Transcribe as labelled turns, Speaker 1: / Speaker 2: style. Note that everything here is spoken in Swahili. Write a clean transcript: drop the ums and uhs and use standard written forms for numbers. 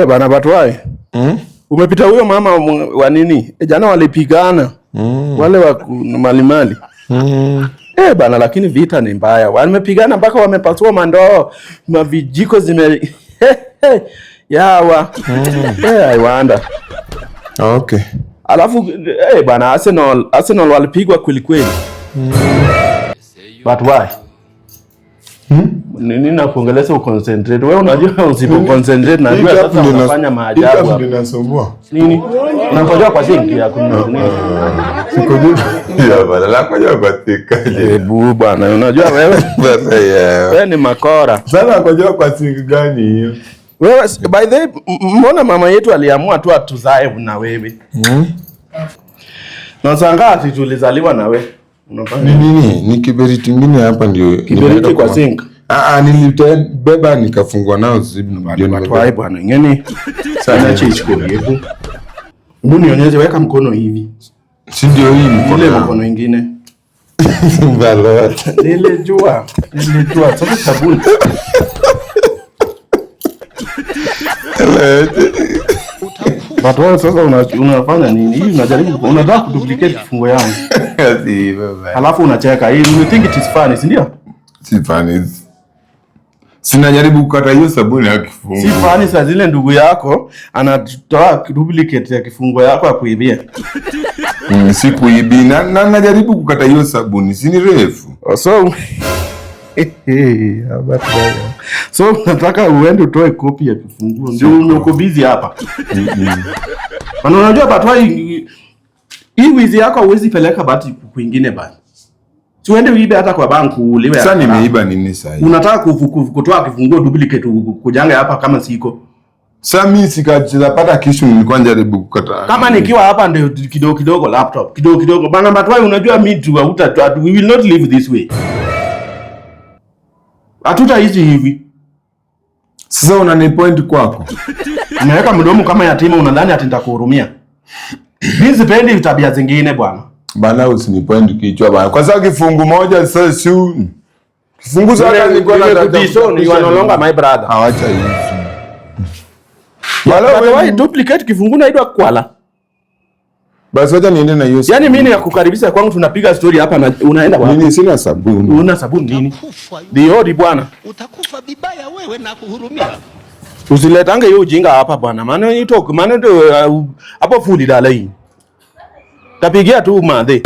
Speaker 1: Bana Batwai. Umepita huyo mama wa nini? Jana walipigana. Wale wa malimali. Bana lakini vita ni mbaya. Wamepigana mpaka wamepasua mandoo. Mavijiko zime yawa. I wonder.
Speaker 2: Okay.
Speaker 1: Alafu bana Arsenal walipigwa kweli kweli. Batwai. Nini na kuongeleza uconcentrate? Wewe unajua usipo concentrate na unajua sasa unafanya maajabu hapo.
Speaker 2: Ninasumbua.
Speaker 1: Nini? Unafanya kwa sinki ya kunini?
Speaker 2: Sikujua. Ya bana la kwa tika.
Speaker 1: Bwana, unajua wewe? Wewe ni makora.
Speaker 2: Sana kwa sinki gani hiyo?
Speaker 1: Wewe by the way, mbona mama yetu aliamua tu atuzae na wewe? Na sangati tulizaliwa na wewe.
Speaker 2: Nini? Ni kiberiti kingine hapa ndio.
Speaker 1: Kiberiti kwa sink.
Speaker 2: Nilibeba nikafungwa nao zibu.
Speaker 1: Batwai bwana, ngeni. Sana chichiko yetu. Mbona nionyeshe weka mkono hivi.
Speaker 2: Si ndio hii mkono.
Speaker 1: Ile mkono nyingine.
Speaker 2: Balo.
Speaker 1: Nilijua. Sasa sabuni. Batwai sasa unafanya nini? Hii unajaribu unataka kuduplicate kifungo yangu.
Speaker 2: Si baba.
Speaker 1: Alafu unacheka. Hii you think it is funny, si ndio?
Speaker 2: Si funny. Sinajaribu kukata hiyo sabuni ya kifungo.
Speaker 1: Si funny saa zile ndugu yako anatoa duplicate ya kifungo yako akuibia.
Speaker 2: Si kuibi na najaribu kukata hiyo sabuni. Si ni refu.
Speaker 1: So nataka uende utoe kopi ya kifunguo. Ndio uko busy hapa. Unajua Batwai hii wizi yako huwezi peleka bati kwingine bali. Tuende uibe hata kwa banki uliwe.
Speaker 2: Sasa nimeiba nini sasa hivi?
Speaker 1: Unataka kutoa kifunguo duplicate kujanga hapa kama siko.
Speaker 2: Sasa mimi sikapata kishu nilikuwa najaribu kukata.
Speaker 1: Kama nikiwa hapa ndio kidogo laptop. Kidogo. Bana Batwai unajua mimi we will not live this way. Hatutaishi hivi.
Speaker 2: Sasa unanipoint kwako.
Speaker 1: Unaweka mdomo kama yatima unadhani ati nitakuhurumia. Mimi sipendi tabia zingine bwana.
Speaker 2: Bana usinipoint kichwa bana. Kwa sababu kifungu moja sasa si kifungu sasa nilikuwa na
Speaker 1: tatizo ni wanolonga my brother.
Speaker 2: Awacha hivi.
Speaker 1: Wala wewe duplicate kifungu naitwa kwala.
Speaker 2: Basi wacha niende na hiyo.
Speaker 1: Yaani mimi nakukaribisha kwangu tunapiga story hapa na unaenda wapi?
Speaker 2: Mimi sina sabuni.
Speaker 1: Una sabuni nini? Diodi bwana.
Speaker 3: Utakufa vibaya wewe na kuhurumia.
Speaker 1: Usiletange hiyo ujinga hapa bwana. Maana you talk, maana ndio hapo fundi dala hii. Tapigia tu madhe.